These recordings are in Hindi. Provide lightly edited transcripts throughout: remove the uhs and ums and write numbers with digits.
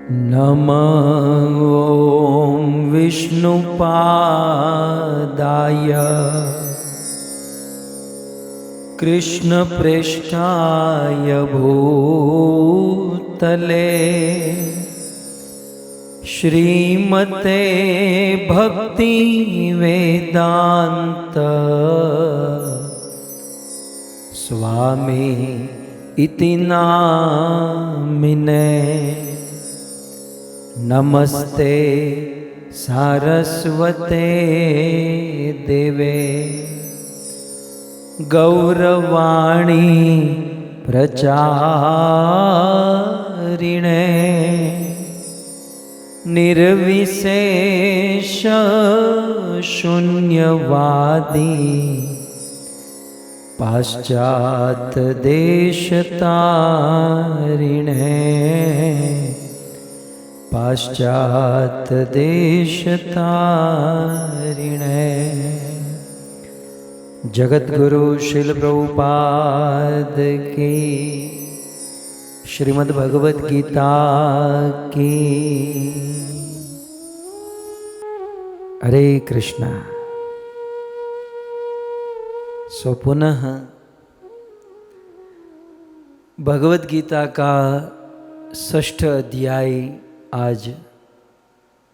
नमः ॐ विष्णुपादाय कृष्णप्रेष्ठाय भूतले श्रीमते भक्ति वेदांत स्वामी इति नामिने। नमस्ते सारस्वते देवे गौरवाणी प्रचारिणे निर्विशेष शून्यवादी पाश्चात देशतारिणे पाश्चात देशतारिणे। जगद्गुरु श्रील प्रभुपाद की श्रीमद् भगवत गीता की। हरे कृष्णा। सो पुनः भगवत गीता का 6ठ अध्याय आज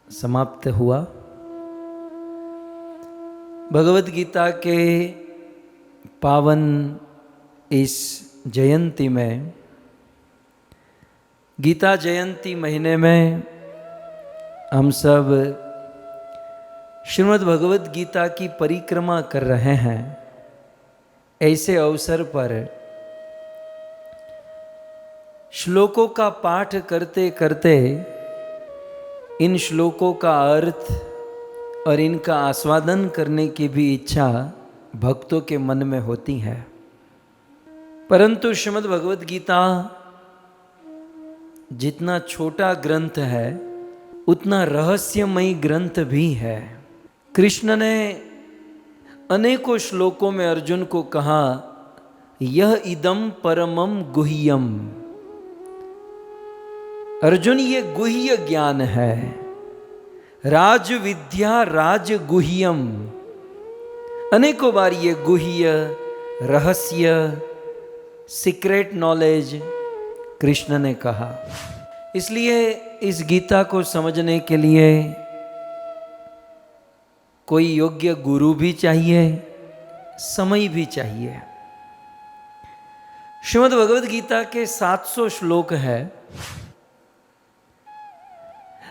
समाप्त हुआ। भगवत गीता के पावन इस जयंती में, गीता जयंती महीने में हम सब श्रीमद् भगवत गीता की परिक्रमा कर रहे हैं। ऐसे अवसर पर श्लोकों का पाठ करते करते इन श्लोकों का अर्थ और इनका आस्वादन करने की भी इच्छा भक्तों के मन में होती है। परंतु श्रीमद् भगवत गीता जितना छोटा ग्रंथ है उतना रहस्यमयी ग्रंथ भी है। कृष्ण ने अनेकों श्लोकों में अर्जुन को कहा, यह इदम परमम गुह्यम। अर्जुन, ये गुह्य ज्ञान है, राज विद्या राज गुह्यम। अनेकों बार ये गुह्य, रहस्य, सीक्रेट नॉलेज कृष्ण ने कहा। इसलिए इस गीता को समझने के लिए कोई योग्य गुरु भी चाहिए, समय भी चाहिए। श्रीमद् भगवत गीता के 700 श्लोक है।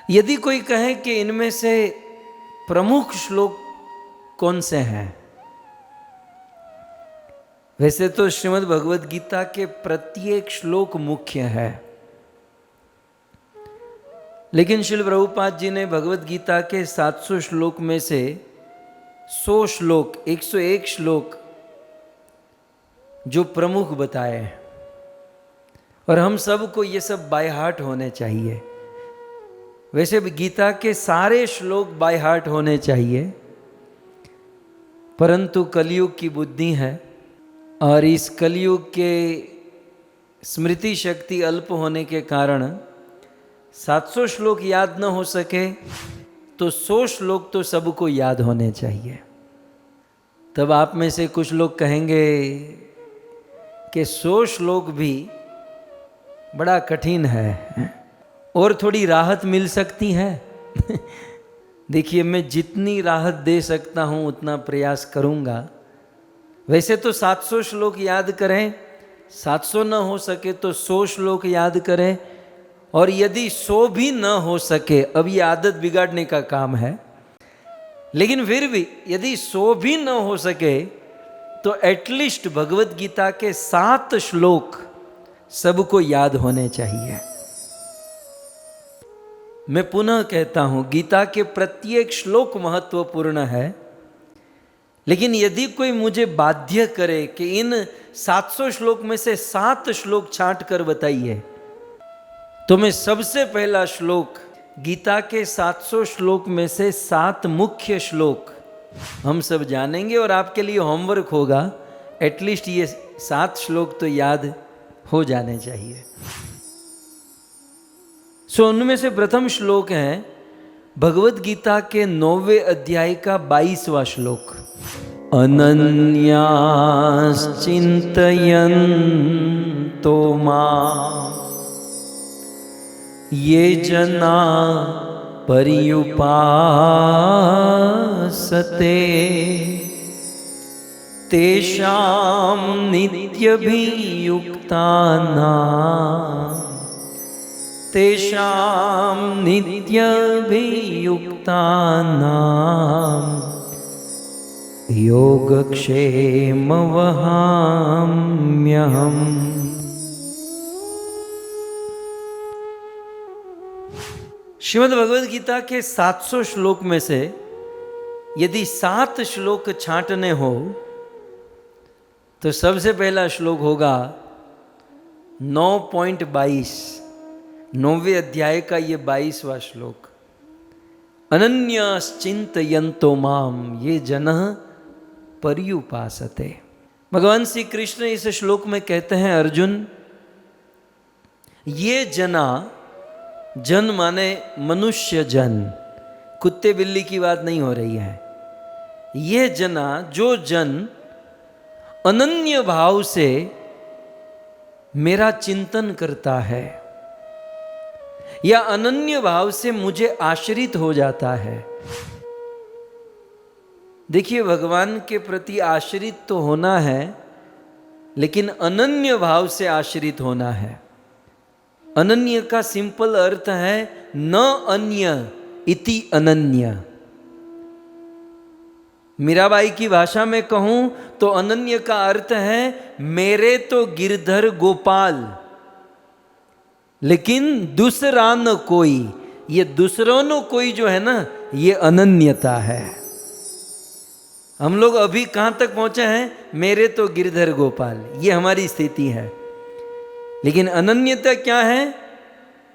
यदि कोई कहे कि इनमें से प्रमुख श्लोक कौन से हैं, वैसे तो श्रीमद् भगवत गीता के प्रत्येक श्लोक मुख्य है, लेकिन श्रील प्रभुपाद जी ने भगवत गीता के 700 श्लोक में से 100 श्लोक, 101 श्लोक जो प्रमुख बताए, और हम सबको ये सब बाय हार्ट होने चाहिए। वैसे भी गीता के सारे श्लोक बाय हार्ट होने चाहिए, परंतु कलयुग की बुद्धि है और इस कलयुग के स्मृति शक्ति अल्प होने के कारण 700 श्लोक याद न हो सके तो 100 श्लोक तो सबको याद होने चाहिए। तब आप में से कुछ लोग कहेंगे कि 100 श्लोक भी बड़ा कठिन है और थोड़ी राहत मिल सकती है। देखिए, मैं जितनी राहत दे सकता हूँ उतना प्रयास करूँगा। वैसे तो 700 श्लोक याद करें, 700 न हो सके तो 100 श्लोक याद करें, और यदि 100 भी न हो सके, अब ये आदत बिगाड़ने का काम है, लेकिन फिर भी यदि 100 भी न हो सके तो एटलीस्ट भगवत गीता के 7 श्लोक सबको याद होने चाहिए। मैं पुनः कहता हूं, गीता के प्रत्येक श्लोक महत्वपूर्ण है, लेकिन यदि कोई मुझे बाध्य करे कि इन 700 श्लोक में से 7 श्लोक छांट कर बताइए, तो मैं सबसे पहला श्लोक गीता के 700 श्लोक में से 7 मुख्य श्लोक हम सब जानेंगे, और आपके लिए होमवर्क होगा, एटलीस्ट ये 7 श्लोक तो याद हो जाने चाहिए। उनमें से प्रथम श्लोक है भगवत गीता के 9वें अध्याय का 22वां श्लोक। अनन्याश्चिन्तयन्तो मां ये जना पर्युपासते तेषां नित्यभियुक्तानां योगक्षेमवहाम्यहम्। श्रीमद् भगवद गीता के 700 श्लोक में से यदि 7 श्लोक छांटने हो तो सबसे पहला श्लोक होगा 9.22, 9वें अध्याय का ये 22वां श्लोक। अनन्याश्चिन्तयन्तो माम ये जनः पर्युपासते। भगवान श्री कृष्ण इस श्लोक में कहते हैं, अर्जुन ये जना, जन माने मनुष्य जन, कुत्ते बिल्ली की बात नहीं हो रही है। ये जना, जो जन अनन्य भाव से मेरा चिंतन करता है या अनन्य भाव से मुझे आश्रित हो जाता है। देखिए, भगवान के प्रति आश्रित तो होना है, लेकिन अनन्य भाव से आश्रित होना है। अनन्य का सिंपल अर्थ है न अन्य इति अनन्य। मीराबाई की भाषा में कहूं तो अनन्य का अर्थ है मेरे तो गिरधर गोपाल, लेकिन दूसरा न कोई। ये दूसरों न कोई जो है ना, ये अनन्यता है। हम लोग अभी कहां तक पहुंचे हैं? मेरे तो गिरधर गोपाल, ये हमारी स्थिति है। लेकिन अनन्यता क्या है?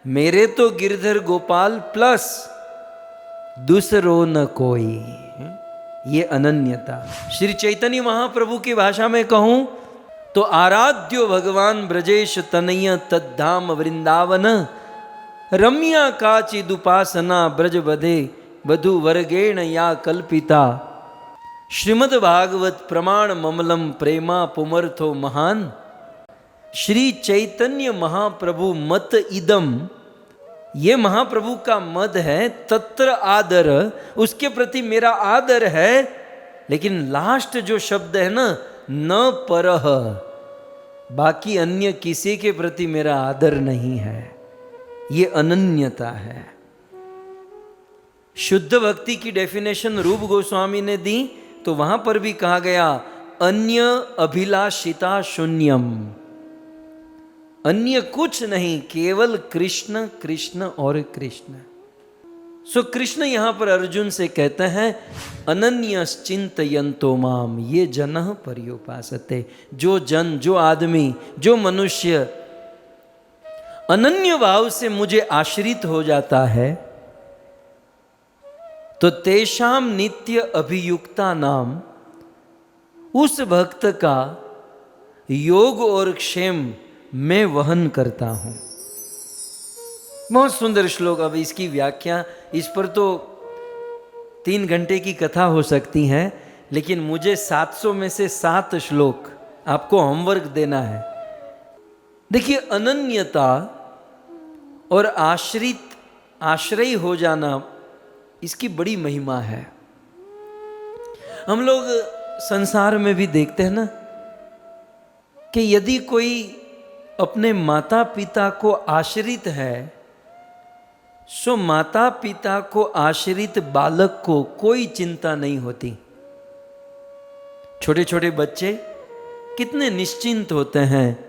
मेरे तो गिरधर गोपाल प्लस दूसरों न कोई, ये अनन्यता। श्री चैतन्य महाप्रभु की भाषा में कहूं तो आराध्यो भगवान ब्रजेश तनय तद्धाम वृंदावन रम्या काचिदुपासना ब्रज बधे वधु वर्गेण या कल्पिता श्रीमद् भागवत प्रमाण ममलम प्रेमा पुमर्थो महान। श्री चैतन्य महाप्रभु मत इदम, ये महाप्रभु का मद है। तत्र आदर, उसके प्रति मेरा आदर है। लेकिन लास्ट जो शब्द है ना, न परह, बाकी अन्य किसी के प्रति मेरा आदर नहीं है। ये अनन्यता है। शुद्ध भक्ति की डेफिनेशन रूप गोस्वामी ने दी तो वहां पर भी कहा गया अन्य अभिलाषिता शून्यम, अन्य कुछ नहीं, केवल कृष्ण कृष्ण और कृष्ण। सो कृष्ण यहां पर अर्जुन से कहते हैं अनन्यश्चिन्तयन्तो माम ये जनः पर्युपासते। जो जन, जो आदमी, जो मनुष्य अनन्य भाव से मुझे आश्रित हो जाता है तो तेषाम नित्य अभियुक्ता नाम, उस भक्त का योग और क्षेम मैं वहन करता हूं। बहुत सुंदर श्लोक। अब इसकी व्याख्या, इस पर तो 3 घंटे की कथा हो सकती है, लेकिन मुझे 700 में से 7 श्लोक आपको होमवर्क देना है। देखिए, अनन्यता और आश्रय हो जाना, इसकी बड़ी महिमा है। हम लोग संसार में भी देखते हैं ना कि यदि कोई अपने माता पिता को आश्रित है, सो माता पिता को आश्रित बालक को कोई चिंता नहीं होती। छोटे छोटे बच्चे कितने निश्चिंत होते हैं।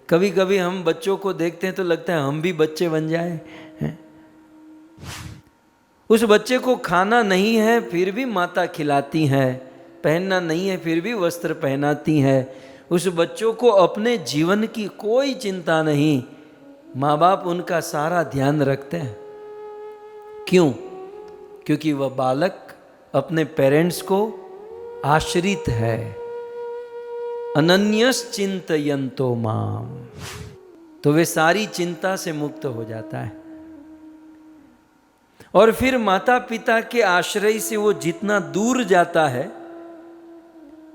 कभी कभी हम बच्चों को देखते हैं तो लगता है हम भी बच्चे बन जाए। उस बच्चे को खाना नहीं है फिर भी माता खिलाती है, पहनना नहीं है फिर भी वस्त्र पहनाती है। उस बच्चों को अपने जीवन की कोई चिंता नहीं, माँ बाप उनका सारा ध्यान रखते हैं। क्यों? क्योंकि वह बालक अपने पेरेंट्स को आश्रित है। अनन्यश्चिन्तयन्तो माम, तो वे सारी चिंता से मुक्त हो जाता है। और फिर माता पिता के आश्रय से वो जितना दूर जाता है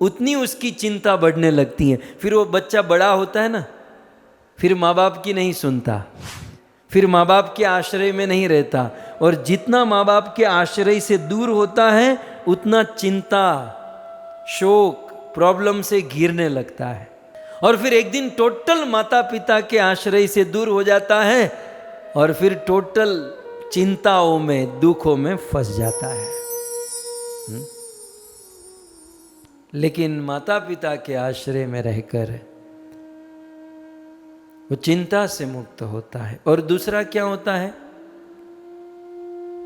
उतनी उसकी चिंता बढ़ने लगती है। फिर वो बच्चा बड़ा होता है ना, फिर माँ बाप की नहीं सुनता, फिर माँ बाप के आश्रय में नहीं रहता, और जितना माँ बाप के आश्रय से दूर होता है उतना चिंता, शोक, प्रॉब्लम से घिरने लगता है। और फिर एक दिन टोटल माता पिता के आश्रय से दूर हो जाता है और फिर टोटल चिंताओं में, दुखों में फंस जाता है। लेकिन माता पिता के आश्रय में रहकर वो चिंता से मुक्त होता है। और दूसरा क्या होता है?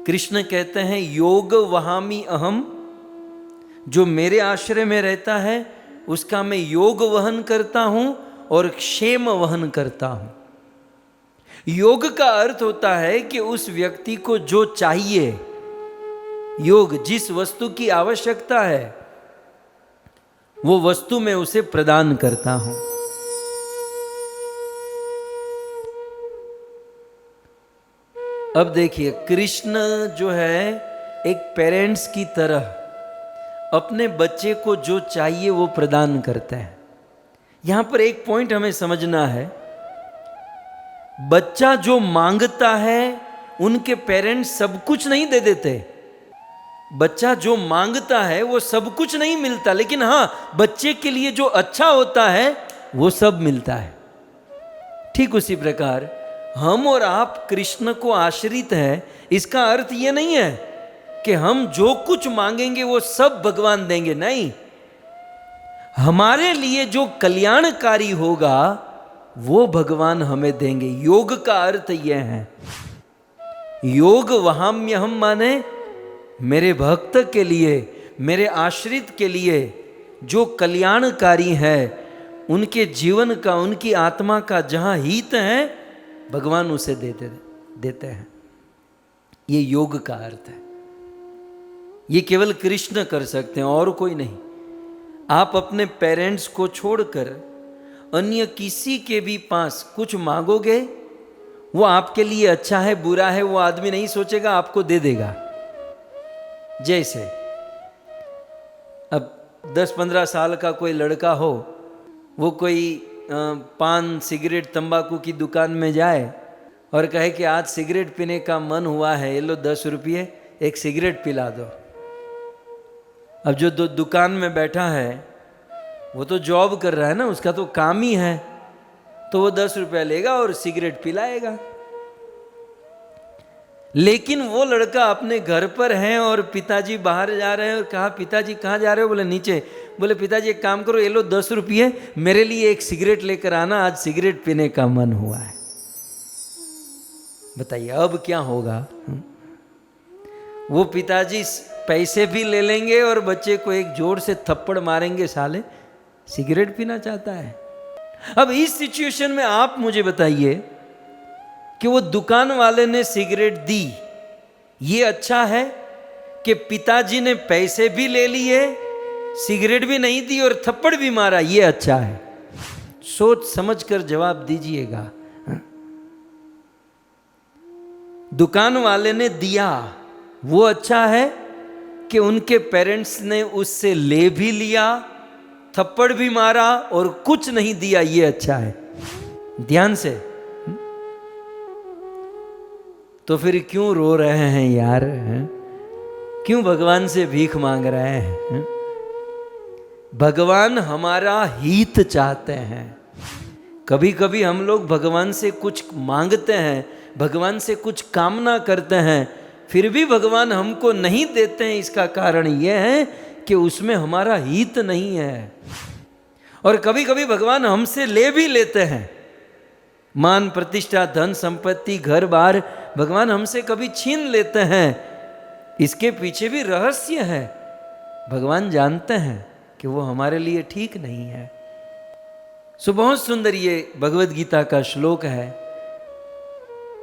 कृष्ण कहते हैं योग वहामी अहम, जो मेरे आश्रय में रहता है उसका मैं योग वहन करता हूं और क्षेम वहन करता हूं। योग का अर्थ होता है कि उस व्यक्ति को जो चाहिए, योग जिस वस्तु की आवश्यकता है वो वस्तु मैं उसे प्रदान करता हूं। अब देखिए, कृष्ण जो है एक पेरेंट्स की तरह अपने बच्चे को जो चाहिए वो प्रदान करते हैं। यहां पर एक पॉइंट हमें समझना है, बच्चा जो मांगता है उनके पेरेंट्स सब कुछ नहीं दे देते। बच्चा जो मांगता है वो सब कुछ नहीं मिलता, लेकिन हां, बच्चे के लिए जो अच्छा होता है वो सब मिलता है। ठीक उसी प्रकार हम और आप कृष्ण को आश्रित हैं, इसका अर्थ ये नहीं है कि हम जो कुछ मांगेंगे वो सब भगवान देंगे, नहीं। हमारे लिए जो कल्याणकारी होगा वो भगवान हमें देंगे। योग का अर्थ यह है, योग वहाम्यहम माने मेरे भक्त के लिए, मेरे आश्रित के लिए जो कल्याणकारी है, उनके जीवन का, उनकी आत्मा का जहां हित है भगवान उसे देते हैं। ये योग का अर्थ है। ये केवल कृष्ण कर सकते हैं और कोई नहीं। आप अपने पेरेंट्स को छोड़कर अन्य किसी के भी पास कुछ मांगोगे, वो आपके लिए अच्छा है बुरा है वो आदमी नहीं सोचेगा, आपको दे देगा। जैसे अब 10-15 साल का कोई लड़का हो, वो कोई पान सिगरेट तंबाकू की दुकान में जाए और कहे कि आज सिगरेट पीने का मन हुआ है, ये लो 10 रुपये, एक सिगरेट पिला दो। अब जो दुकान में बैठा है वो तो जॉब कर रहा है ना, उसका तो काम ही है, तो वो 10 रुपया लेगा और सिगरेट पिलाएगा। लेकिन वो लड़का अपने घर पर है और पिताजी बाहर जा रहे हैं और कहा पिताजी कहाँ जा रहे हो? बोले नीचे। बोले पिताजी एक काम करो, ये लो 10 रुपये, मेरे लिए एक सिगरेट लेकर आना, आज सिगरेट पीने का मन हुआ है। बताइए अब क्या होगा? वो पिताजी पैसे भी ले लेंगे और बच्चे को एक जोर से थप्पड़ मारेंगे, साले सिगरेट पीना चाहता है। अब इस सिचुएशन में आप मुझे बताइए कि वो दुकान वाले ने सिगरेट दी, ये अच्छा है कि पिताजी ने पैसे भी ले लिए, सिगरेट भी नहीं दी और थप्पड़ भी मारा, ये अच्छा है? सोच समझ कर जवाब दीजिएगा। दुकान वाले ने दिया, वो अच्छा है कि उनके पेरेंट्स ने उससे ले भी लिया, थप्पड़ भी मारा और कुछ नहीं दिया, ये अच्छा है? ध्यान से। तो फिर क्यों रो रहे हैं यार? क्यों भगवान से भीख मांग रहे हैं? भगवान हमारा हित चाहते हैं। कभी कभी हम लोग भगवान से कुछ मांगते हैं, भगवान से कुछ कामना करते हैं, फिर भी भगवान हमको नहीं देते हैं। इसका कारण यह है कि उसमें हमारा हित नहीं है। और कभी कभी भगवान हमसे ले भी लेते हैं, मान प्रतिष्ठा, धन संपत्ति, घर बार भगवान हमसे कभी छीन लेते हैं। इसके पीछे भी रहस्य है। भगवान जानते हैं कि वो हमारे लिए ठीक नहीं है। सो बहुत सुंदर ये भगवद गीता का श्लोक है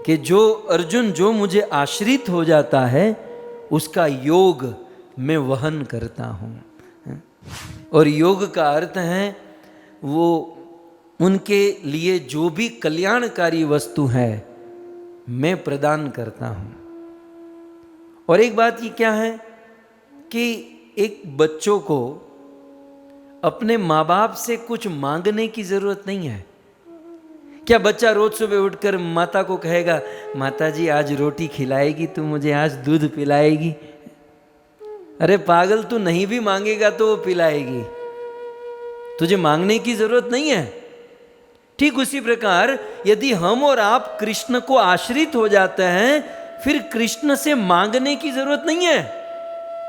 कि जो अर्जुन जो मुझे आश्रित हो जाता है उसका योग मैं वहन करता हूँ। और योग का अर्थ है वो उनके लिए जो भी कल्याणकारी वस्तु है मैं प्रदान करता हूँ। और एक बात ये क्या है कि एक बच्चों को अपने माँ बाप से कुछ मांगने की जरूरत नहीं है। क्या बच्चा रोज सुबह उठकर माता को कहेगा, माता जी आज रोटी खिलाएगी, तू मुझे आज दूध पिलाएगी? अरे पागल, तू नहीं भी मांगेगा तो वो पिलाएगी, तुझे मांगने की जरूरत नहीं है। ठीक उसी प्रकार यदि हम और आप कृष्ण को आश्रित हो जाते हैं, फिर कृष्ण से मांगने की जरूरत नहीं है।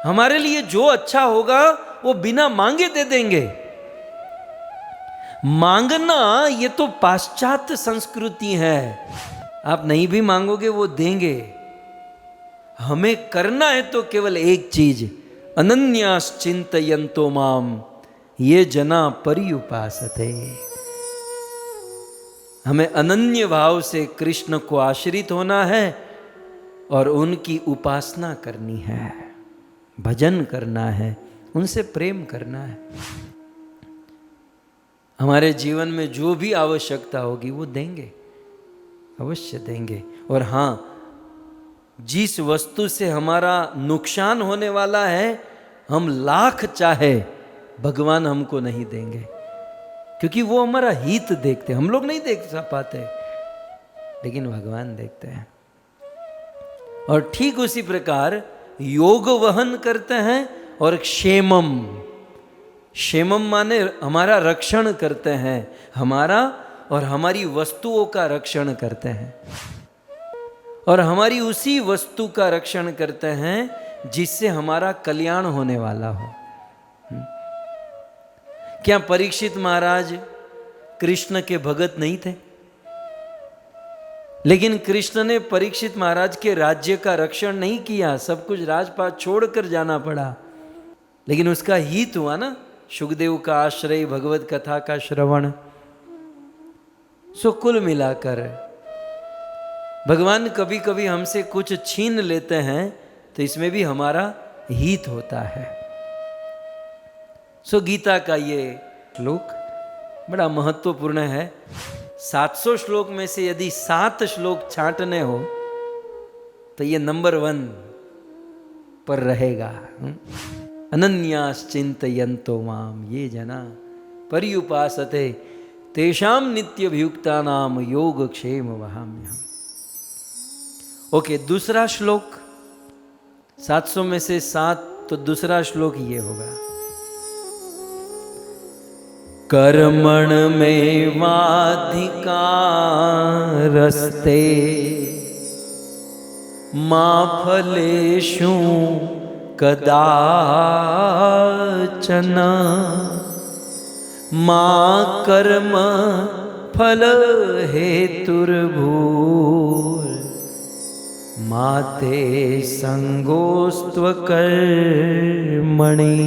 हमारे लिए जो अच्छा होगा वो बिना मांगे दे देंगे। मांगना ये तो पाश्चात्य संस्कृति है। आप नहीं भी मांगोगे वो देंगे। हमें करना है तो केवल एक चीज, अनन्याश्चिन्तयन्तो माम ये जना पर्युपासते। हमें अनन्य भाव से कृष्ण को आश्रित होना है और उनकी उपासना करनी है, भजन करना है, उनसे प्रेम करना है। हमारे जीवन में जो भी आवश्यकता होगी वो देंगे, अवश्य देंगे। और हाँ, जिस वस्तु से हमारा नुकसान होने वाला है, हम लाख चाहे भगवान हमको नहीं देंगे, क्योंकि वो हमारा हित देखते। हम लोग नहीं देख पाते, लेकिन भगवान देखते हैं। और ठीक उसी प्रकार योग वहन करते हैं और क्षेमम, क्षेमम माने हमारा रक्षण करते हैं, हमारा और हमारी वस्तुओं का रक्षण करते हैं, और हमारी उसी वस्तु का रक्षण करते हैं जिससे हमारा कल्याण होने वाला हो। क्या परीक्षित महाराज कृष्ण के भगत नहीं थे? लेकिन कृष्ण ने परीक्षित महाराज के राज्य का रक्षण नहीं किया, सब कुछ राजपाट छोड़कर जाना पड़ा। लेकिन उसका हित हुआ ना, सुखदेव का आश्रय, भगवत कथा का श्रवण। सो कुल मिलाकर भगवान कभी कभी हमसे कुछ छीन लेते हैं तो इसमें भी हमारा हित होता है। सो गीता का ये श्लोक बड़ा महत्वपूर्ण है। 700 श्लोक में से यदि 7 श्लोक छांटने हो तो ये नंबर 1 पर रहेगा। अनन्याश्चिन्तयन्तो माम ये जना पर्युपासते तेषां नित्यभियुक्तानां योगक्षेम वहाम्यहम्। ओके, दूसरा श्लोक 700 में से 7, तो दूसरा श्लोक ये होगा, कर्मण में वाधिकारस्ते मा फलेषु कदाचन मा कर्म फल हेतुर्भूर् माते संगोस्त्व कर्मणि।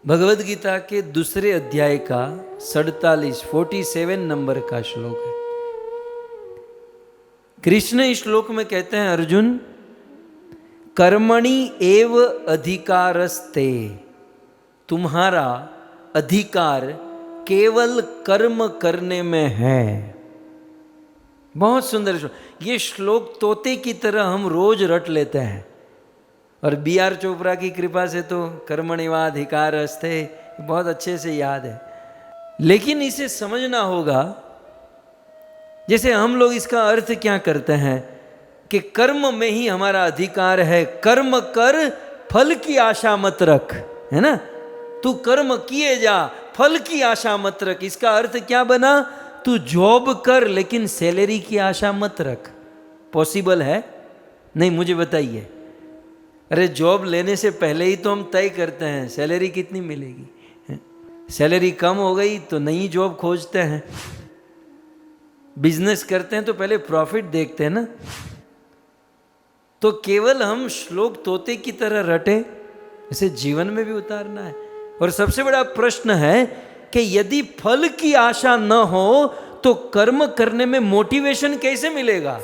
भगवद गीता के दूसरे अध्याय का 47 नंबर का श्लोक है। कृष्ण इस श्लोक में कहते हैं, अर्जुन कर्मणि एव अधिकारस्ते, तुम्हारा अधिकार केवल कर्म करने में है। बहुत सुंदर श्लोक। ये श्लोक तोते की तरह हम रोज रट लेते हैं, और B.R. चोपड़ा की कृपा से तो कर्मण्येवाधिकारस्ते बहुत अच्छे से याद है। लेकिन इसे समझना होगा, जैसे हम लोग इसका अर्थ क्या करते हैं कि कर्म में ही हमारा अधिकार है, कर्म कर फल की आशा मत रख, है ना। तू कर्म किए जा, फल की आशा मत रख। इसका अर्थ क्या बना? तू जॉब कर लेकिन सैलरी की आशा मत रख। पॉसिबल है? नहीं, मुझे बताइए। अरे जॉब लेने से पहले ही तो हम तय करते हैं सैलरी कितनी मिलेगी। सैलरी कम हो गई तो नई जॉब खोजते हैं। बिजनेस करते हैं तो पहले प्रॉफिट देखते हैं ना। तो केवल हम श्लोक तोते की तरह रटे, इसे जीवन में भी उतारना है। और सबसे बड़ा प्रश्न है कि यदि फल की आशा न हो तो कर्म करने में मोटिवेशन कैसे मिलेगा?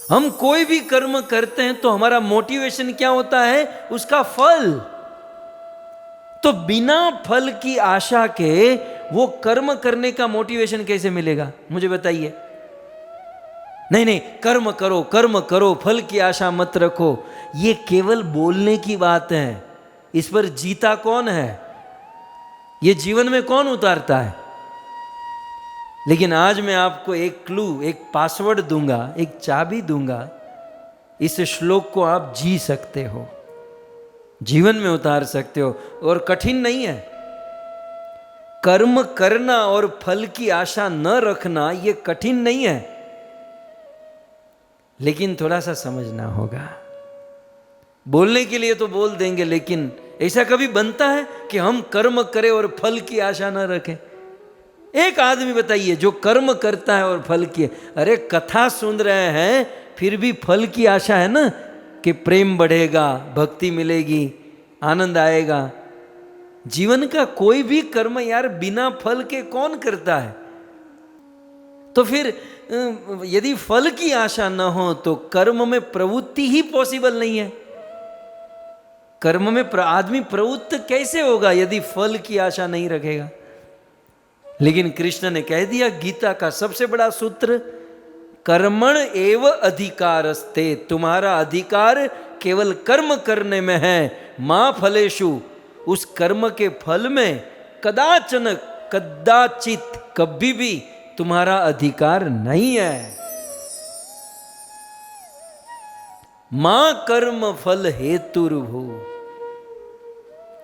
हम कोई भी कर्म करते हैं तो हमारा मोटिवेशन क्या होता है? उसका फल। तो बिना फल की आशा के वो कर्म करने का मोटिवेशन कैसे मिलेगा? मुझे बताइए। नहीं नहीं, कर्म करो, फल की आशा मत रखो, ये केवल बोलने की बात है। इस पर जीता कौन है? ये जीवन में कौन उतारता है? लेकिन आज मैं आपको एक क्लू, एक पासवर्ड दूंगा, एक चाबी दूंगा, इस श्लोक को आप जी सकते हो, जीवन में उतार सकते हो, और कठिन नहीं है। कर्म करना और फल की आशा न रखना ये कठिन नहीं है, लेकिन थोड़ा सा समझना होगा। बोलने के लिए तो बोल देंगे, लेकिन ऐसा कभी बनता है कि हम कर्म करें और फल की आशा न रखें? एक आदमी बताइए जो कर्म करता है और फल की, अरे कथा सुन रहे हैं फिर भी फल की आशा है ना, कि प्रेम बढ़ेगा, भक्ति मिलेगी, आनंद आएगा। जीवन का कोई भी कर्म यार बिना फल के कौन करता है? तो फिर यदि फल की आशा न हो तो कर्म में प्रवृत्ति ही पॉसिबल नहीं है। कर्म में आदमी प्रवृत्त कैसे होगा यदि फल की आशा नहीं रखेगा? लेकिन कृष्ण ने कह दिया, गीता का सबसे बड़ा सूत्र, कर्मण एव अधिकारस्ते, तुम्हारा अधिकार केवल कर्म करने में है। मां फलेषु, उस कर्म के फल में कदाचन, कदाचित, कभी भी तुम्हारा अधिकार नहीं है। मां कर्म फल हेतुर्भु,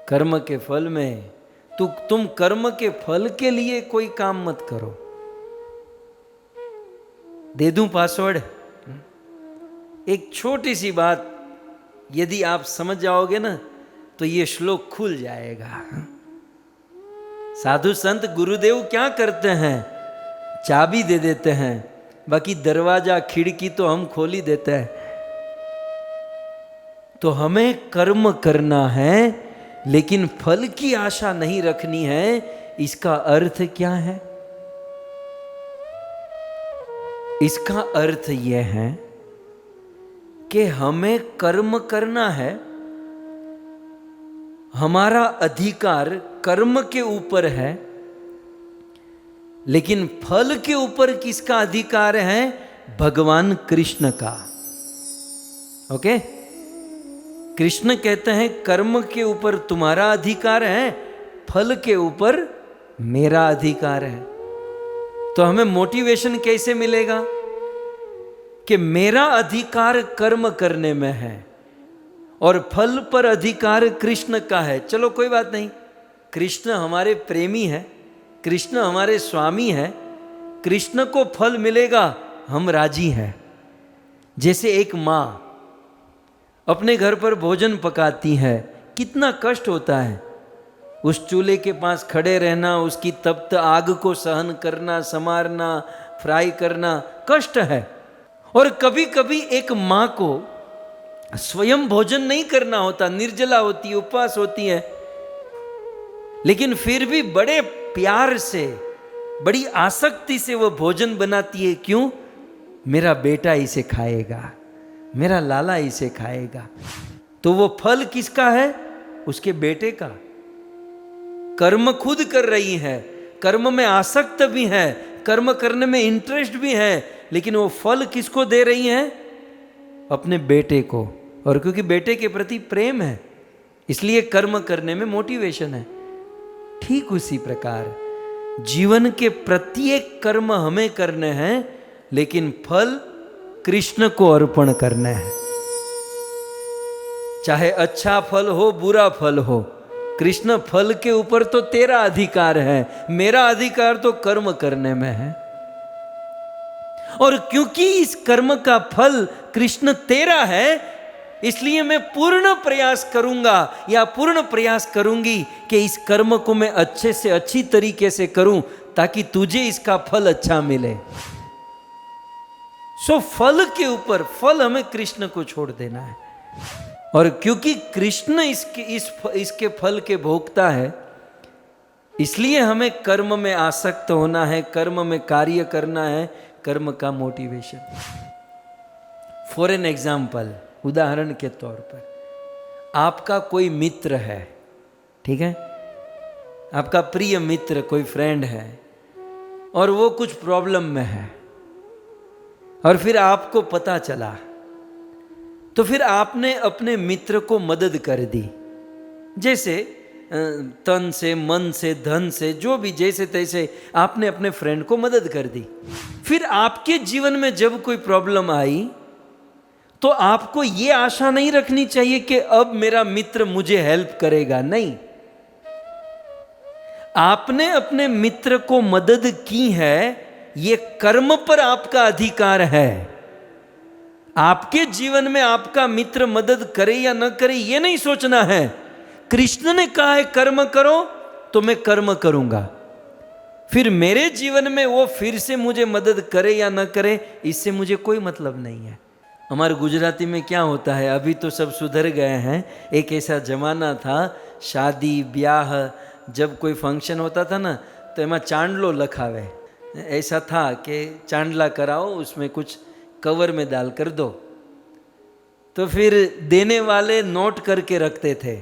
कर्म के फल में तुम कर्म के फल के लिए कोई काम मत करो। दे दूं पासवर्ड? एक छोटी सी बात यदि आप समझ जाओगे ना तो ये श्लोक खुल जाएगा। साधु संत गुरुदेव क्या करते हैं? चाबी दे देते हैं, बाकी दरवाजा खिड़की तो हम खोल ही देते हैं। तो हमें कर्म करना है लेकिन फल की आशा नहीं रखनी है। इसका अर्थ क्या है? इसका अर्थ यह है कि हमें कर्म करना है, हमारा अधिकार कर्म के ऊपर है, लेकिन फल के ऊपर किसका अधिकार है? भगवान कृष्ण का। ओके? कृष्ण कहते हैं कर्म के ऊपर तुम्हारा अधिकार है, फल के ऊपर मेरा अधिकार है। तो हमें मोटिवेशन कैसे मिलेगा कि मेरा अधिकार कर्म करने में है और फल पर अधिकार कृष्ण का है। चलो कोई बात नहीं, कृष्ण हमारे प्रेमी हैं, कृष्ण हमारे स्वामी हैं, कृष्ण को फल मिलेगा, हम राजी हैं। जैसे एक माँ अपने घर पर भोजन पकाती है, कितना कष्ट होता है उस चूल्हे के पास खड़े रहना, उसकी तप्त आग को सहन करना, संवारना, फ्राई करना, कष्ट है। और कभी कभी एक माँ को स्वयं भोजन नहीं करना होता, निर्जला होती है, उपवास होती है, लेकिन फिर भी बड़े प्यार से, बड़ी आसक्ति से वो भोजन बनाती है। क्यों? मेरा बेटा इसे खाएगा, मेरा लाला इसे खाएगा। तो वो फल किसका है? उसके बेटे का। कर्म खुद कर रही है, कर्म में आसक्त भी है, कर्म करने में इंटरेस्ट भी है, लेकिन वो फल किसको दे रही हैं? अपने बेटे को। और क्योंकि बेटे के प्रति प्रेम है इसलिए कर्म करने में मोटिवेशन है। ठीक उसी प्रकार जीवन के प्रत्येक कर्म हमें करने हैं, लेकिन फल कृष्ण को अर्पण करना है। चाहे अच्छा फल हो, बुरा फल हो, कृष्ण फल के ऊपर तो तेरा अधिकार है, मेरा अधिकार तो कर्म करने में है। और क्योंकि इस कर्म का फल कृष्ण तेरा है, इसलिए मैं पूर्ण प्रयास करूंगा या पूर्ण प्रयास करूंगी कि इस कर्म को मैं अच्छे से अच्छी तरीके से करूं ताकि तुझे इसका फल अच्छा मिले। सो फल के ऊपर, फल हमें कृष्ण को छोड़ देना है। और क्योंकि कृष्ण इसके फल के भोक्ता है, इसलिए हमें कर्म में आसक्त होना है, कर्म में कार्य करना है, कर्म का मोटिवेशन। फॉर एन एग्जाम्पल, उदाहरण के तौर पर, आपका कोई मित्र है, ठीक है, आपका प्रिय मित्र कोई फ्रेंड है और वो कुछ प्रॉब्लम में है। और फिर आपको पता चला, तो फिर आपने अपने मित्र को मदद कर दी, जैसे तन से, मन से, धन से, जो भी जैसे तैसे आपने अपने फ्रेंड को मदद कर दी। फिर आपके जीवन में जब कोई प्रॉब्लम आई तो आपको ये आशा नहीं रखनी चाहिए कि अब मेरा मित्र मुझे हेल्प करेगा। नहीं, आपने अपने मित्र को मदद की है, ये कर्म पर आपका अधिकार है। आपके जीवन में आपका मित्र मदद करे या न करे ये नहीं सोचना है। कृष्ण ने कहा है कर्म करो, तो मैं कर्म करूंगा। फिर मेरे जीवन में वो फिर से मुझे मदद करे या न करे, इससे मुझे कोई मतलब नहीं है। हमारे गुजराती में क्या होता है, अभी तो सब सुधर गए हैं, एक ऐसा जमाना था, शादी ब्याह जब कोई फंक्शन होता था ना, तो एमा चांदलो लखावे। ऐसा था कि चांदला कराओ, उसमें कुछ कवर में डाल कर दो। तो फिर देने वाले नोट करके रखते थे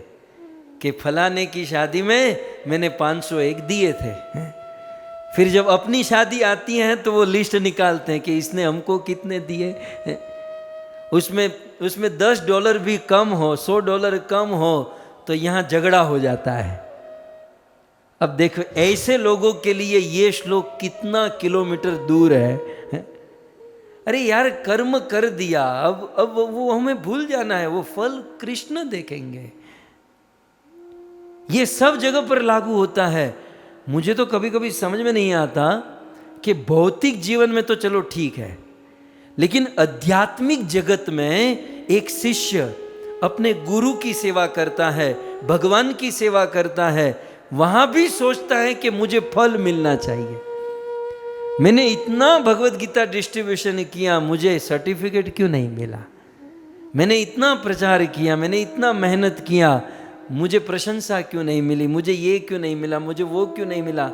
कि फलाने की शादी में मैंने 501 दिए थे। फिर जब अपनी शादी आती है तो वो लिस्ट निकालते हैं कि इसने हमको कितने दिए। उसमें $10 भी कम हो, $100 कम हो, तो यहाँ झगड़ा हो जाता है। अब देखो, ऐसे लोगों के लिए ये श्लोक कितना किलोमीटर दूर है। अरे यार, कर्म कर दिया, अब वो हमें भूल जाना है, वो फल कृष्ण देखेंगे। ये सब जगह पर लागू होता है। मुझे तो कभी कभी समझ में नहीं आता कि भौतिक जीवन में तो चलो ठीक है, लेकिन आध्यात्मिक जगत में एक शिष्य अपने गुरु की सेवा करता है, भगवान की सेवा करता है, वहां भी सोचता है कि मुझे फल मिलना चाहिए। मैंने इतना भगवत गीता डिस्ट्रीब्यूशन किया, मुझे सर्टिफिकेट क्यों नहीं मिला? मैंने इतना प्रचार किया, मैंने इतना मेहनत किया, मुझे प्रशंसा क्यों नहीं मिली? मुझे ये क्यों नहीं मिला? मुझे वो क्यों नहीं मिला?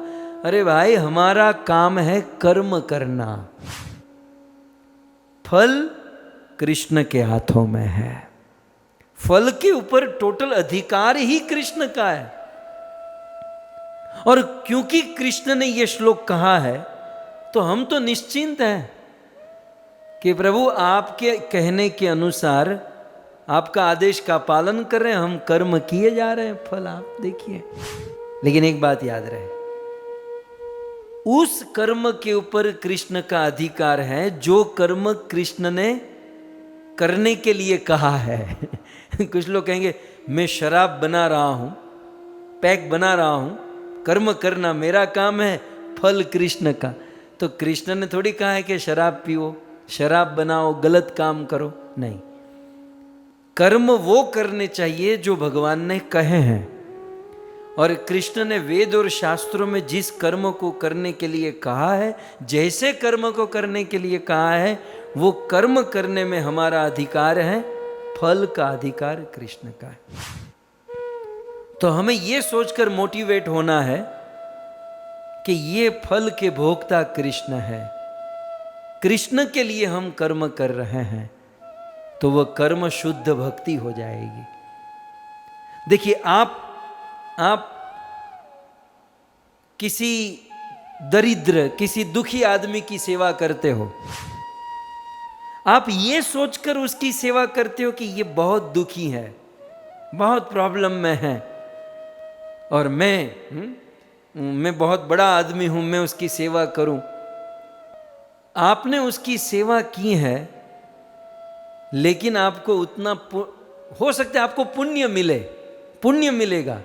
अरे भाई, हमारा काम है कर्म करना, फल कृष्ण के हाथों में है। फल के ऊपर टोटल अधिकार ही कृष्ण का है। और क्योंकि कृष्ण ने यह श्लोक कहा है, तो हम तो निश्चिंत हैं कि प्रभु आपके कहने के अनुसार, आपका आदेश का पालन कर रहे हैं, हम कर्म किए जा रहे हैं, फल आप देखिए। लेकिन एक बात याद रहे, उस कर्म के ऊपर कृष्ण का अधिकार है जो कर्म कृष्ण ने करने के लिए कहा है। कुछ लोग कहेंगे मैं शराब बना रहा हूं, पैक बना रहा हूं, कर्म करना मेरा काम है, फल कृष्ण का। तो कृष्ण ने थोड़ी कहा है कि शराब पियो, शराब बनाओ, गलत काम करो। नहीं, कर्म वो करने चाहिए जो भगवान ने कहे हैं। और कृष्ण ने वेद और शास्त्रों में जिस कर्म को करने के लिए कहा है, जैसे कर्म को करने के लिए कहा है, वो कर्म करने में हमारा अधिकार है, फल का अधिकार कृष्ण का है। तो हमें ये सोचकर मोटिवेट होना है कि ये फल के भोक्ता कृष्ण है, कृष्ण के लिए हम कर्म कर रहे हैं, तो वह कर्म शुद्ध भक्ति हो जाएगी। देखिए, आप किसी दरिद्र, किसी दुखी आदमी की सेवा करते हो, आप ये सोचकर उसकी सेवा करते हो कि ये बहुत दुखी है, बहुत प्रॉब्लम में है, और मैं बहुत बड़ा आदमी हूं, मैं उसकी सेवा करूं। आपने उसकी सेवा की है, लेकिन आपको उतना हो सकता है आपको पुण्य मिलेगा,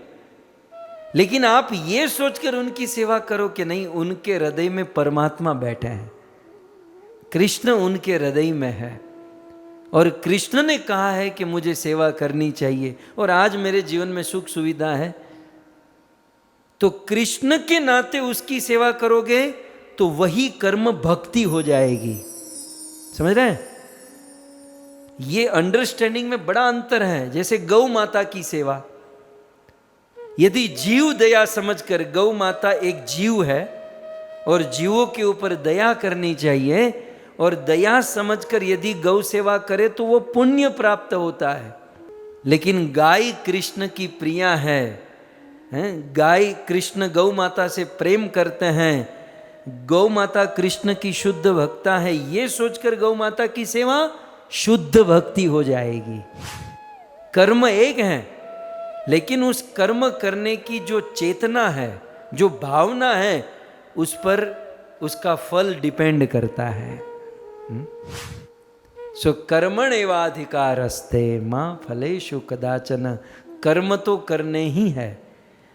लेकिन आप ये सोचकर उनकी सेवा करो कि नहीं, उनके हृदय में परमात्मा बैठे हैं, कृष्ण उनके हृदय में है, और कृष्ण ने कहा है कि मुझे सेवा करनी चाहिए, और आज मेरे जीवन में सुख सुविधा है, तो कृष्ण के नाते उसकी सेवा करोगे तो वही कर्म भक्ति हो जाएगी। समझ रहे हैं? ये अंडरस्टैंडिंग में बड़ा अंतर है। जैसे गौ माता की सेवा, यदि जीव दया समझकर, गौ माता एक जीव है और जीवों के ऊपर दया करनी चाहिए, और दया समझकर यदि गौ सेवा करे तो वो पुण्य प्राप्त होता है। लेकिन गाय कृष्ण की प्रिया है, गाय कृष्ण गौ माता से प्रेम करते हैं, गौ माता कृष्ण की शुद्ध भक्ता है, ये सोचकर गौ माता की सेवा शुद्ध भक्ति हो जाएगी। कर्म एक है, लेकिन उस कर्म करने की जो चेतना है, जो भावना है, उस पर उसका फल डिपेंड करता है। सो कर्मण्येवाधिकारस्ते मां फलेषु कदाचन। कर्म तो करने ही है,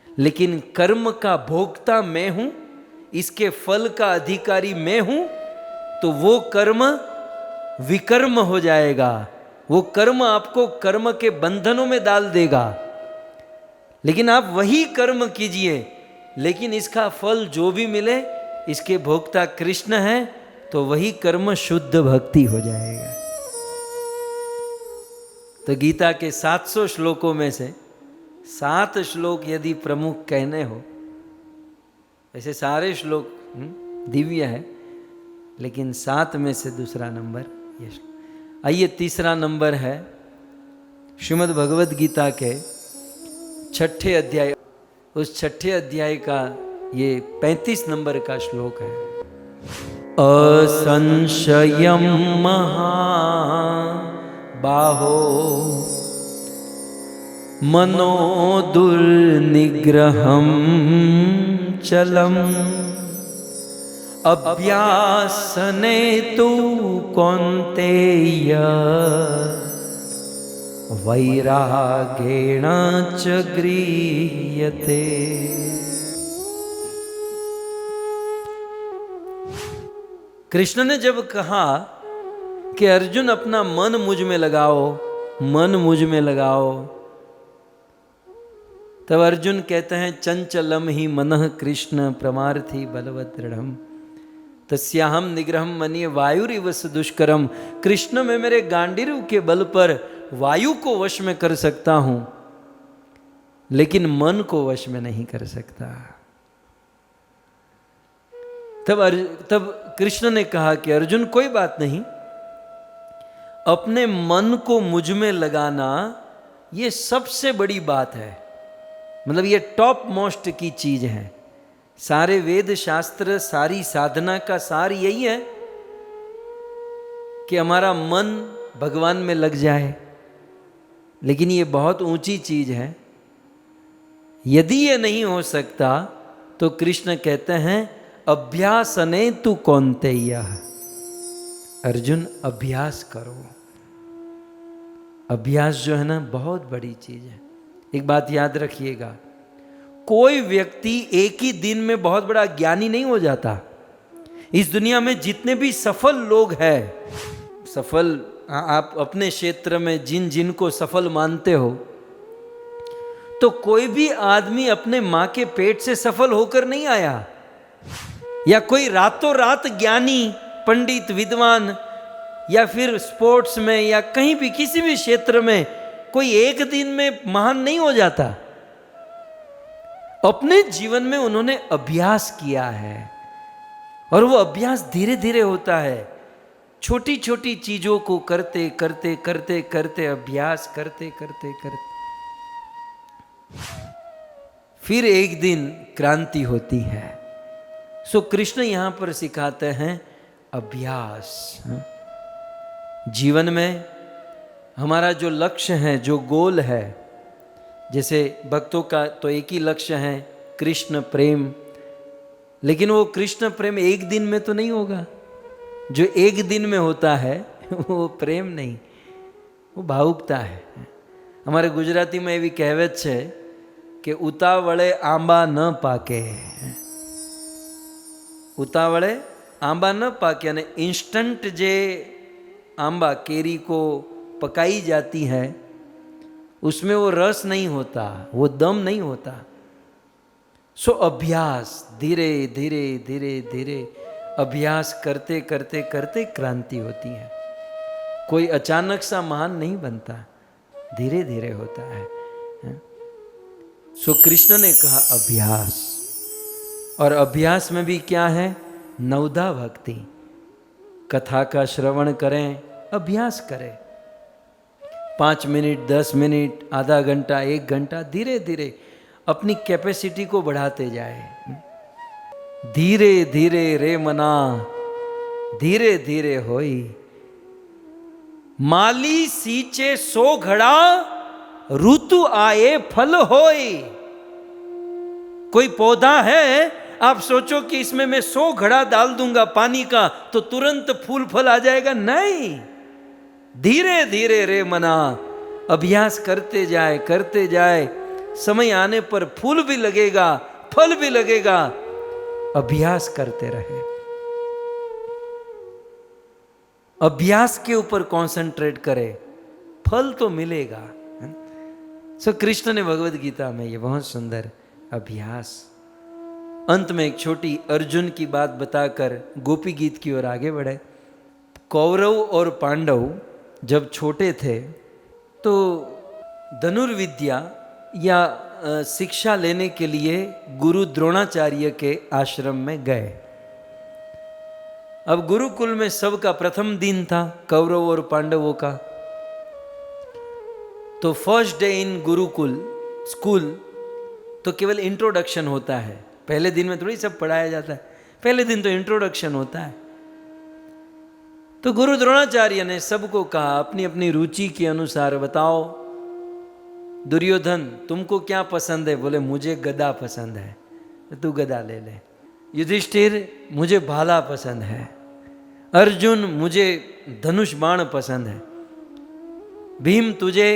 लेकिन कर्म का भोक्ता मैं हूं, इसके फल का अधिकारी मैं हूं, तो वो कर्म विकर्म हो जाएगा। वो कर्म आपको कर्म के बंधनों में डाल देगा। लेकिन आप वही कर्म कीजिए, लेकिन इसका फल जो भी मिले, इसके भोक्ता कृष्ण है, तो वही कर्म शुद्ध भक्ति हो जाएगा। तो गीता के 700 श्लोकों में से 7 श्लोक यदि प्रमुख कहने हो, वैसे सारे श्लोक दिव्य है, लेकिन 7 में से दूसरा नंबर ये। आइए तीसरा नंबर है श्रीमद् भगवद गीता के 6ठे अध्याय, उस 6ठे अध्याय का ये 35 नंबर का श्लोक है। असंशयं महाबाहो मनो दुर्निग्रहं चलम् अभ्यासने तु कौन्तेय वैरागेण च गृह्यते। कृष्ण ने जब कहा कि अर्जुन अपना मन मुझ में लगाओ, मन मुझ में लगाओ, तब अर्जुन कहते हैं चंचलम ही मनः कृष्ण प्रमार्थी बलवत् दृढ़म् तस्याहम निग्रहम मन्ये वायुरिव दुष्करम। कृष्ण में मेरे गांडीर्य के बल पर वायु को वश में कर सकता हूं, लेकिन मन को वश में नहीं कर सकता। तब कृष्ण ने कहा कि अर्जुन कोई बात नहीं, अपने मन को मुझ में लगाना ये सबसे बड़ी बात है। मतलब ये टॉप मोस्ट की चीज है। सारे वेद शास्त्र, सारी साधना का सार यही है कि हमारा मन भगवान में लग जाए। लेकिन ये बहुत ऊंची चीज है। यदि ये नहीं हो सकता तो कृष्ण कहते हैं अभ्यासने तु कौन्तेय, अर्जुन अभ्यास करो। अभ्यास जो है ना, बहुत बड़ी चीज है। एक बात याद रखिएगा, कोई व्यक्ति एक ही दिन में बहुत बड़ा ज्ञानी नहीं हो जाता। इस दुनिया में जितने भी सफल लोग हैं, सफल आप अपने क्षेत्र में जिन जिन को सफल मानते हो, तो कोई भी आदमी अपने मां के पेट से सफल होकर नहीं आया, या कोई रातों रात ज्ञानी पंडित विद्वान या फिर स्पोर्ट्स में या कहीं भी किसी भी क्षेत्र में कोई एक दिन में महान नहीं हो जाता। अपने जीवन में उन्होंने अभ्यास किया है, और वो अभ्यास धीरे धीरे होता है। छोटी छोटी चीजों को करते करते करते करते अभ्यास करते करते करते फिर एक दिन क्रांति होती है। सो कृष्ण यहां पर सिखाते हैं अभ्यास। जीवन में हमारा जो लक्ष्य है, जो गोल है, जैसे भक्तों का तो एक ही लक्ष्य है कृष्ण प्रेम, लेकिन वो कृष्ण प्रेम एक दिन में तो नहीं होगा। जो एक दिन में होता है वो प्रेम नहीं, वो भावुकता है। हमारे गुजराती में एवी कહેવત છે कि उतावळे आंबा न पाके, उतावळे आंबा न पाके। यानी इंस्टंट जे आंबा केरी को पकाई जाती है, उसमें वो रस नहीं होता, वो दम नहीं होता। सो अभ्यास धीरे धीरे धीरे धीरे अभ्यास करते करते करते क्रांति होती है। कोई अचानक सा महान नहीं बनता, धीरे धीरे होता है। सो कृष्ण ने कहा अभ्यास, और अभ्यास में भी क्या है, नवधा भक्ति। कथा का श्रवण करें, अभ्यास करें, 5 मिनट 10 मिनट आधा घंटा 1 घंटा, धीरे धीरे अपनी कैपेसिटी को बढ़ाते जाए। धीरे धीरे रे मना धीरे धीरे होई। माली सींचे 100 घड़ा ऋतु आए फल होई। कोई पौधा है, आप सोचो कि इसमें मैं 100 घड़ा डाल दूंगा पानी का तो तुरंत फूल फल आ जाएगा, नहीं। धीरे धीरे रे मना, अभ्यास करते जाए, समय आने पर फूल भी लगेगा, फल भी लगेगा। अभ्यास करते रहे, अभ्यास के ऊपर कंसंट्रेट करे, फल तो मिलेगा। सो कृष्ण ने भगवद गीता में ये बहुत सुंदर अभ्यास। अंत में एक छोटी अर्जुन की बात बताकर गोपी गीत की ओर आगे बढ़े। कौरव और पांडव जब छोटे थे तो धनुर्विद्या या शिक्षा लेने के लिए गुरु द्रोणाचार्य के आश्रम में गए। अब गुरुकुल में सबका प्रथम दिन था, कौरव और पांडवों का। तो first day in Gurukul school तो केवल इंट्रोडक्शन होता है। पहले दिन में थोड़ी सब पढ़ाया जाता है, पहले दिन तो इंट्रोडक्शन होता है। तो गुरु द्रोणाचार्य ने सबको कहा अपनी अपनी रुचि के अनुसार बताओ, दुर्योधन तुमको क्या पसंद है? बोले मुझे गदा पसंद है, तो तू गदा ले ले। युधिष्ठिर मुझे भाला पसंद है। अर्जुन मुझे धनुष बाण पसंद है। भीम तुझे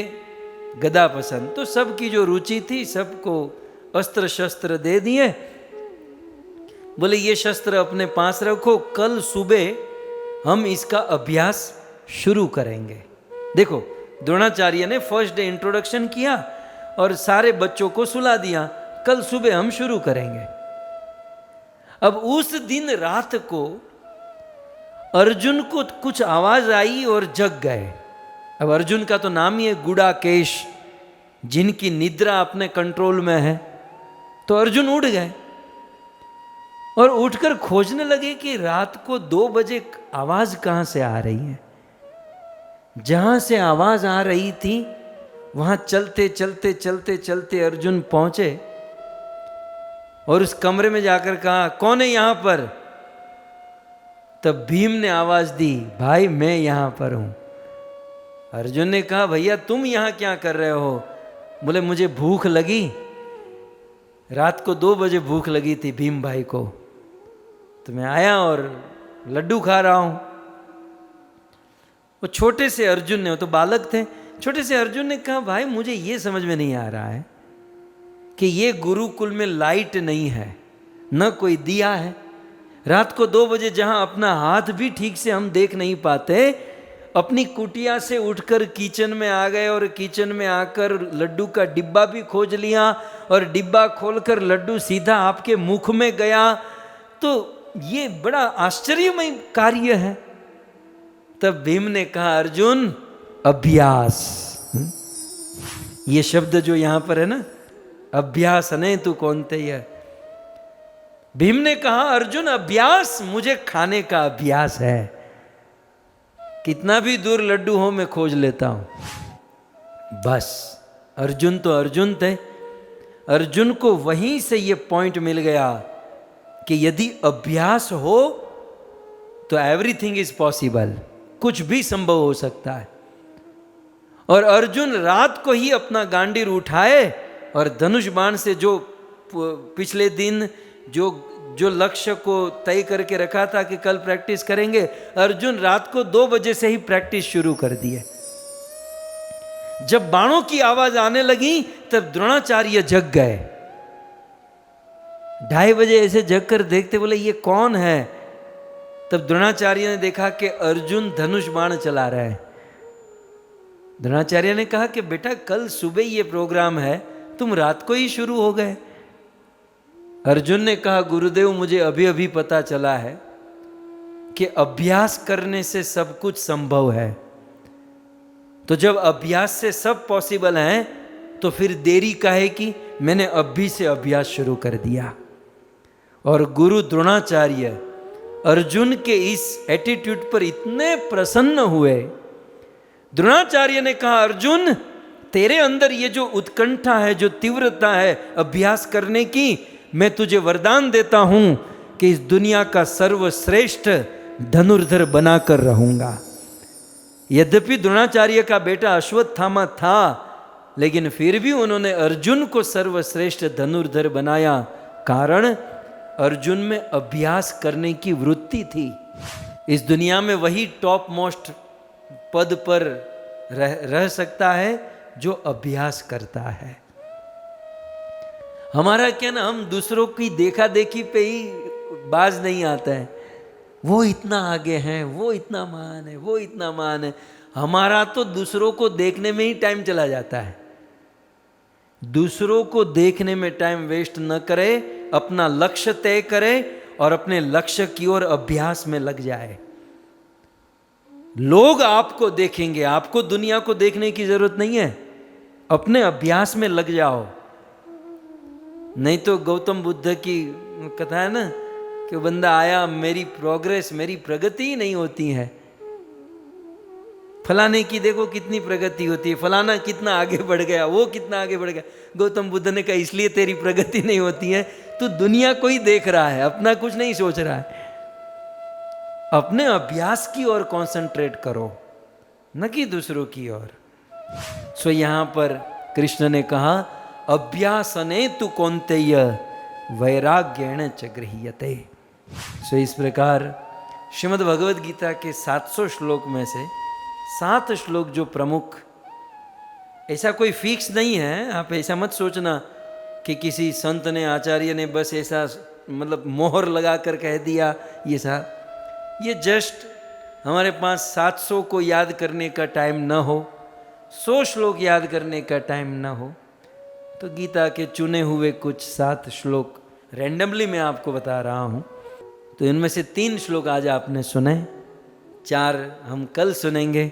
गदा पसंद। तो सबकी जो रुचि थी सबको अस्त्र शस्त्र दे दिए। बोले ये शस्त्र अपने पास रखो, कल सुबह हम इसका अभ्यास शुरू करेंगे। देखो द्रोणाचार्य ने फर्स्ट डे इंट्रोडक्शन किया और सारे बच्चों को सुला दिया, कल सुबह हम शुरू करेंगे। अब उस दिन रात को अर्जुन को कुछ आवाज आई और जग गए। अब अर्जुन का तो नाम ही है गुड़ाकेश, जिनकी निद्रा अपने कंट्रोल में है। तो अर्जुन उठ गए और उठकर खोजने लगे कि रात को 2 बजे आवाज कहां से आ रही है। जहां से आवाज आ रही थी वहां चलते चलते चलते चलते अर्जुन पहुंचे और उस कमरे में जाकर कहा कौन है यहां पर? तब भीम ने आवाज दी, भाई मैं यहां पर हूं। अर्जुन ने कहा भैया तुम यहां क्या कर रहे हो? बोले मुझे भूख लगी, रात को 2 बजे भूख लगी थी भीम भाई को, तो मैं आया और लड्डू खा रहा हूं। वो छोटे से अर्जुन ने, वो तो बालक थे, छोटे से अर्जुन ने कहा भाई मुझे ये समझ में नहीं आ रहा है कि ये गुरुकुल में लाइट नहीं है, न कोई दिया है। रात को 2 बजे जहां अपना हाथ भी ठीक से हम देख नहीं पाते, अपनी कुटिया से उठकर किचन में आ गए और किचन में आकर लड्डू का डिब्बा भी खोज लिया और डिब्बा खोलकर लड्डू सीधा आपके मुख में गया। तो ये बड़ा आश्चर्यमय कार्य है। तब भीम ने कहा अर्जुन अभ्यास, ये शब्द जो यहां पर है ना, अभ्यास ने तू कौन थे ये। भीम ने कहा अर्जुन अभ्यास, मुझे खाने का अभ्यास है, कितना भी दूर लड्डू हो मैं खोज लेता हूं। बस अर्जुन तो अर्जुन थे। अर्जुन को वहीं से ये पॉइंट मिल गया कि यदि अभ्यास हो तो एवरीथिंग इज पॉसिबल, कुछ भी संभव हो सकता है। और अर्जुन रात को ही अपना गांडीर उठाए और धनुष बाण से जो पिछले दिन जो लक्ष्य को तय करके रखा था कि कल प्रैक्टिस करेंगे, अर्जुन रात को 2 बजे से ही प्रैक्टिस शुरू कर दिए। जब बाणों की आवाज आने लगी तब द्रोणाचार्य जग गए। 2:30 बजे ऐसे जग कर देखते, बोले ये कौन है? तब द्रोणाचार्य ने देखा कि अर्जुन धनुष बाण चला रहे हैं। द्रोणाचार्य ने कहा कि बेटा कल सुबह ये प्रोग्राम है, तुम रात को ही शुरू हो गए। अर्जुन ने कहा गुरुदेव मुझे अभी अभी पता चला है कि अभ्यास करने से सब कुछ संभव है। तो जब अभ्यास से सब पॉसिबल है तो फिर देरी काहे की, मैंने अभी से अभ्यास शुरू कर दिया। और गुरु द्रोणाचार्य अर्जुन के इस एटीट्यूड पर इतने प्रसन्न हुए। द्रोणाचार्य ने कहा अर्जुन तेरे अंदर ये जो उत्कंठा है, जो तीव्रता है अभ्यास करने की, मैं तुझे वरदान देता हूं कि इस दुनिया का सर्वश्रेष्ठ धनुर्धर बनाकर रहूंगा। यद्यपि द्रोणाचार्य का बेटा अश्वत्थामा था, लेकिन फिर भी उन्होंने अर्जुन को सर्वश्रेष्ठ धनुर्धर बनाया। कारण अर्जुन में अभ्यास करने की वृत्ति थी। इस दुनिया में वही टॉप मोस्ट पद पर रह सकता है जो अभ्यास करता है। हमारा क्या ना, हम दूसरों की देखा देखी पे ही बाज नहीं आता है। वो इतना आगे हैं, वो इतना महान है, वो इतना महान है। हमारा तो दूसरों को देखने में ही टाइम चला जाता है। दूसरों को देखने में टाइम वेस्ट न करे, अपना लक्ष्य तय करे और अपने लक्ष्य की ओर अभ्यास में लग जाए। लोग आपको देखेंगे, आपको दुनिया को देखने की जरूरत नहीं है। अपने अभ्यास में लग जाओ। नहीं तो गौतम बुद्ध की कथा है ना कि बंदा आया, मेरी प्रोग्रेस, मेरी प्रगति ही नहीं होती है। फलाने की देखो कितनी प्रगति होती है, फलाना कितना आगे बढ़ गया, वो कितना आगे बढ़ गया। गौतम बुद्ध ने कहा इसलिए तेरी प्रगति नहीं होती है, तू दुनिया को ही देख रहा है, अपना कुछ नहीं सोच रहा है। अपने अभ्यास की ओर कंसंट्रेट करो, न कि दूसरों की ओर। सो यहां पर कृष्ण ने कहा अभ्यासने तु कौन्तेय वैराग्येण च गृह्यते। सो इस प्रकार श्रीमद् भगवद गीता के 700 श्लोक में से 7 श्लोक जो प्रमुख, ऐसा कोई फिक्स नहीं है। आप ऐसा मत सोचना कि किसी संत ने, आचार्य ने बस ऐसा मतलब मोहर लगा कर कह दिया ये जस्ट हमारे पास 700 को याद करने का टाइम न हो, 100 श्लोक याद करने का टाइम न हो, तो गीता के चुने हुए कुछ 7 श्लोक रैंडमली मैं आपको बता रहा हूँ। तो इनमें से 3 श्लोक आज आपने सुने, 4 हम कल सुनेंगे।